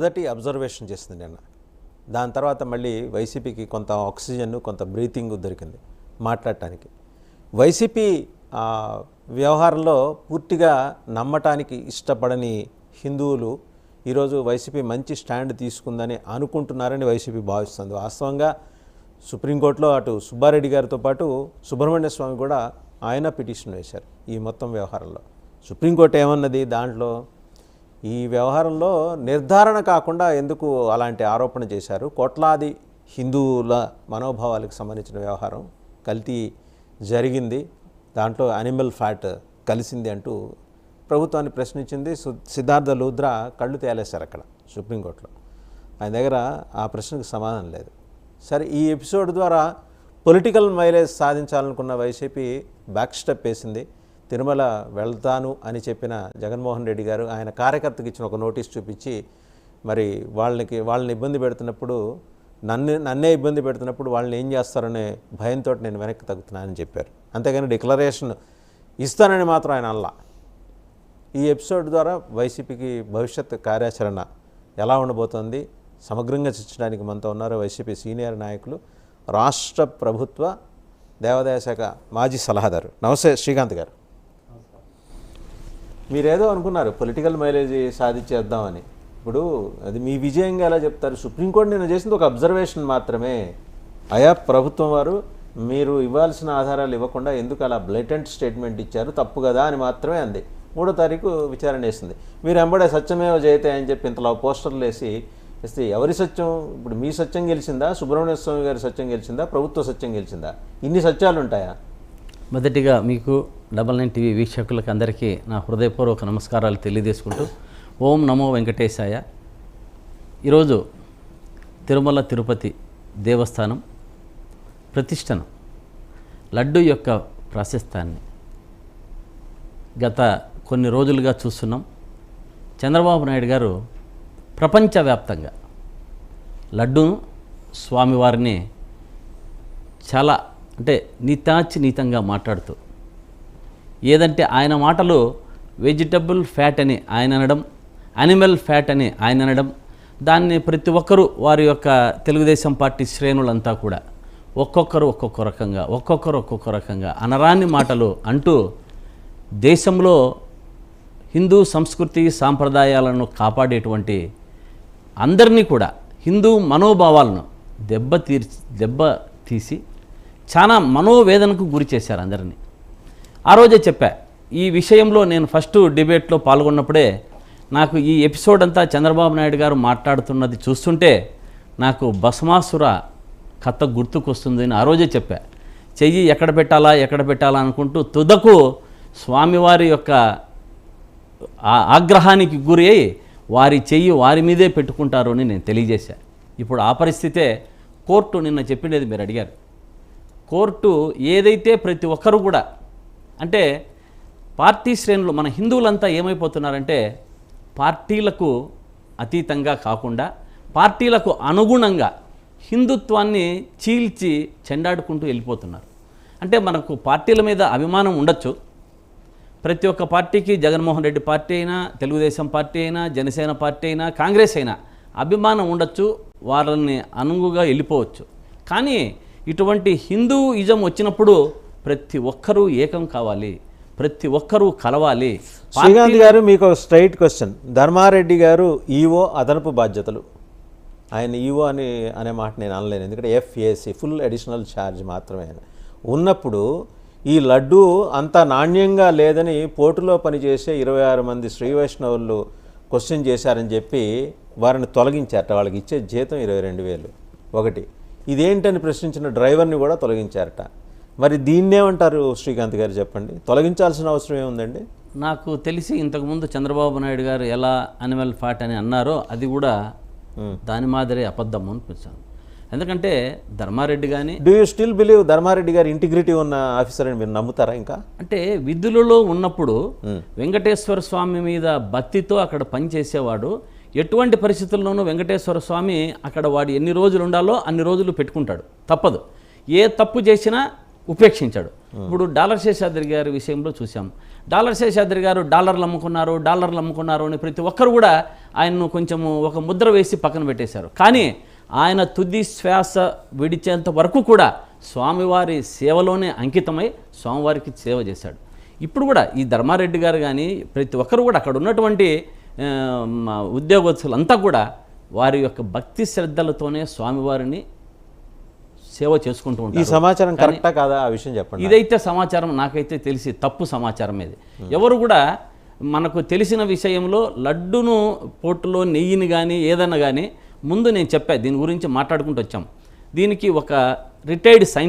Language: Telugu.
మొదటి అబ్జర్వేషన్ చేసింది నిన్న. దాని తర్వాత మళ్ళీ వైసీపీకి కొంత ఆక్సిజన్, కొంత బ్రీతింగ్ దొరికింది మాట్లాడటానికి. వైసీపీ వ్యవహారంలో పూర్తిగా నమ్మటానికి ఇష్టపడని హిందువులు ఈరోజు వైసీపీ మంచి స్టాండ్ తీసుకుందని అనుకుంటున్నారని వైసీపీ భావిస్తుంది. వాస్తవంగా సుప్రీంకోర్టులో అటు సుబ్బారెడ్డి గారితో పాటు సుబ్రహ్మణ్య స్వామి కూడా ఆయన పిటిషన్ వేశారు ఈ మొత్తం వ్యవహారంలో. సుప్రీంకోర్టు ఏమన్నది దాంట్లో, ఈ వ్యవహారంలో నిర్ధారణ కాకుండా ఎందుకు అలాంటి ఆరోపణ చేశారు, కోట్లాది హిందువుల మనోభావాలకు సంబంధించిన వ్యవహారం, కల్తీ జరిగింది, దాంట్లో యానిమల్ ఫ్యాట్ కలిసింది అంటూ ప్రభుత్వాన్ని ప్రశ్నించింది. సిద్ధార్థ లూద్రా కళ్ళు తేలేశారు అక్కడ సుప్రీంకోర్టులో. ఆయన దగ్గర ఆ ప్రశ్నకు సమాధానం లేదు. సరే, ఈ ఎపిసోడ్ ద్వారా పొలిటికల్ మైలేజ్ సాధించాలనుకున్న వైసీపీ బ్యాక్ స్టెప్ వేసింది. తిరుమల వెళ్తాను అని చెప్పిన జగన్మోహన్ రెడ్డి గారు ఆయన కార్యకర్తకి ఇచ్చిన ఒక నోటీస్ చూపించి, మరి వాళ్ళని ఇబ్బంది పెడుతున్నప్పుడు, నన్నే ఇబ్బంది పెడుతున్నప్పుడు వాళ్ళని ఏం చేస్తారనే భయంతో నేను వెనక్కి తగ్గుతున్నానని చెప్పారు. అంతేగాని డిక్లరేషన్ ఇస్తానని మాత్రం ఆయన అల్లా. ఈ ఎపిసోడ్ ద్వారా వైసీపీకి భవిష్యత్ కార్యాచరణ ఎలా ఉండబోతోంది సమగ్రంగా చర్చించడానికి మనతో ఉన్నారు వైసీపీ సీనియర్ నాయకులు, రాష్ట్ర ప్రభుత్వ దేవాదాయ శాఖ మాజీ సలహాదారు. నమస్తే శ్రీకాంత్ గారు. మీరేదో అనుకున్నారు పొలిటికల్ మైలేజ్ సాధించేద్దామని. ఇప్పుడు అది మీ విజయంగా ఎలా చెప్తారు? సుప్రీంకోర్టు నిన్న చేసింది ఒక అబ్జర్వేషన్ మాత్రమే. ఆయా ప్రభుత్వం వారు మీరు ఇవ్వాల్సిన ఆధారాలు ఇవ్వకుండా ఎందుకు అలా బ్లైటెంట్ స్టేట్మెంట్ ఇచ్చారు, తప్పు కదా అని మాత్రమే అంది. 3వ తారీఖు విచారణ వేసింది. మీరు ఎంబడే సత్యమేవ జయతే అని చెప్పి ఇంతలో పోస్టర్లు వేసి ఇస్తే ఎవరి సత్యం? ఇప్పుడు మీ సత్యం గెలిచిందా, సుబ్రహ్మణ్య స్వామి గారి సత్యం గెలిచిందా, ప్రభుత్వ సత్యం గెలిచిందా? ఇన్ని సత్యాలు ఉంటాయా? మొదటిగా మీకు 99 టీవీ వీక్షకులకు అందరికీ నా హృదయపూర్వక నమస్కారాలు తెలియజేసుకుంటూ, ఓం నమో వెంకటేశాయ. ఈరోజు తిరుమల తిరుపతి దేవస్థానం ప్రతిష్టను, లడ్డు యొక్క ప్రాశస్త్యాన్ని గత కొన్ని రోజులుగా చూస్తున్నాం. చంద్రబాబు నాయుడు గారు ప్రపంచవ్యాప్తంగా లడ్డూను, స్వామివారిని చాలా అంటే నీతంగా మాట్లాడుతూ, ఏదంటే ఆయన మాటలు వెజిటబుల్ ఫ్యాట్ అని ఆయన అనడం, యానిమల్ ఫ్యాట్ అని ఆయన అనడం, దాన్ని ప్రతి ఒక్కరూ వారి యొక్క తెలుగుదేశం పార్టీ శ్రేణులంతా కూడా ఒక్కొక్కరు ఒక్కొక్క రకంగా అనరాని మాటలు అంటూ దేశంలో హిందూ సంస్కృతి సాంప్రదాయాలను కాపాడేటువంటి అందరినీ కూడా హిందూ మనోభావాలను దెబ్బతీసి చాలా మనోవేదనకు గురి చేశారు అందరినీ. ఆ రోజే చెప్పా, ఈ విషయంలో నేను ఫస్ట్ డిబేట్లో పాల్గొన్నప్పుడే నాకు ఈ ఎపిసోడ్ అంతా చంద్రబాబు నాయుడు గారు మాట్లాడుతున్నది చూస్తుంటే నాకు భస్మాసుర కథ గుర్తుకొస్తుంది అని ఆ రోజే చెప్పా. చెయ్యి ఎక్కడ పెట్టాలా అనుకుంటూ తుదకు స్వామివారి యొక్క ఆగ్రహానికి గురి అయి వారి చెయ్యి వారి మీదే పెట్టుకుంటారు అని నేను తెలియజేశా. ఇప్పుడు ఆ పరిస్థితే కోర్టు నిన్న చెప్పినది మీరు అడిగారు. కోర్టు ఏదైతే ప్రతి ఒక్కరు కూడా అంటే పార్టీ శ్రేణులు, మన హిందువులంతా ఏమైపోతున్నారంటే పార్టీలకు అతీతంగా కాకుండా పార్టీలకు అనుగుణంగా హిందుత్వాన్ని చీల్చి చెండాడుకుంటూ వెళ్ళిపోతున్నారు. అంటే మనకు పార్టీల మీద అభిమానం ఉండొచ్చు. ప్రతి ఒక్క పార్టీకి జగన్మోహన్ రెడ్డి పార్టీ అయినా, తెలుగుదేశం పార్టీ అయినా, జనసేన పార్టీ అయినా, కాంగ్రెస్ అయినా అభిమానం ఉండొచ్చు, వాళ్ళని అనుగుగా వెళ్ళిపోవచ్చు. కానీ ఇటువంటి హిందూయిజం వచ్చినప్పుడు ప్రతి ఒక్కరూ ఏకం కావాలి, ప్రతి ఒక్కరూ కలవాలి. శ్రీకాంత్ గారు, మీకు స్ట్రైట్ క్వశ్చన్. ధర్మారెడ్డి గారు ఈఓ అదనపు బాధ్యతలు, ఆయన ఈఓ అనే మాట నేను అనలేను, ఎందుకంటే FAC ఫుల్ అడిషనల్ ఛార్జ్ మాత్రమే ఉన్నప్పుడు ఈ లడ్డు అంత నాణ్యంగా లేదని పోర్టులో పనిచేసే 26 మంది శ్రీ వైష్ణవులు క్వశ్చన్ చేశారని చెప్పి వారిని తొలగించారట. వాళ్ళకి ఇచ్చే జీతం 22,000. ఒకటి ఇదేంటని ప్రశ్నించిన డ్రైవర్ని కూడా తొలగించారట. మరి దీన్నేమంటారు శ్రీకాంత్ గారు, చెప్పండి. తొలగించాల్సిన అవసరం ఏముందండి? నాకు తెలిసి ఇంతకుముందు చంద్రబాబు నాయుడు గారు ఎలా యానిమల్ ఫ్యాట్ అని అన్నారో అది కూడా దాని మాదిరే అబద్ధం అనిపించాను. ఎందుకంటే ధర్మారెడ్డి కానీ, do you still believe Dharma Reddy garu integrity ఉన్న ఆఫీసర్ అని మీరు నమ్ముతారా? ఇంకా అంటే విధులలో ఉన్నప్పుడు వెంకటేశ్వర స్వామి మీద భక్తితో అక్కడ పనిచేసేవాడు. ఎటువంటి పరిస్థితుల్లోనూ వెంకటేశ్వర స్వామి అక్కడ వాడు ఎన్ని రోజులు ఉండాలో అన్ని రోజులు పెట్టుకుంటాడు, తప్పదు. ఏ తప్పు చేసినా ఉపేక్షించాడు. ఇప్పుడు డాలర్ శేషాద్రి గారి విషయంలో చూసాం. డాలర్ శేషాద్రి గారు డాలర్లు అమ్ముకున్నారు అని ప్రతి ఒక్కరు కూడా ఆయన్ను కొంచెము ఒక ముద్ర వేసి పక్కన పెట్టేశారు. కానీ ఆయన తుది శ్వాస విడిచేంత వరకు కూడా స్వామివారి సేవలోనే అంకితమై స్వామివారికి సేవ చేశాడు. ఇప్పుడు కూడా ఈ ధర్మారెడ్డి గారు కానీ ప్రతి ఒక్కరు కూడా అక్కడ ఉన్నటువంటి ఉద్యోగస్తులంతా కూడా వారి యొక్క భక్తి శ్రద్ధలతోనే స్వామివారిని సేవ చేసుకుంటూ ఈ ఉంటారు. సమాచారం కరెక్టా కాదా ఆ విషయం చెప్పండి. ఇదైతే సమాచారం నాకైతే తెలిసి తప్పు సమాచారం ఇది. ఎవరు కూడా మనకు తెలిసిన విషయంలో లడ్డును పోటులో నెయ్యిని కానీ ఏదన్నా కానీ ముందు నేను చెప్పా, దీని గురించి మాట్లాడుకుంటూ వచ్చాం. దీనికి ఒక రిటైర్డ్ సైంటిస్ట్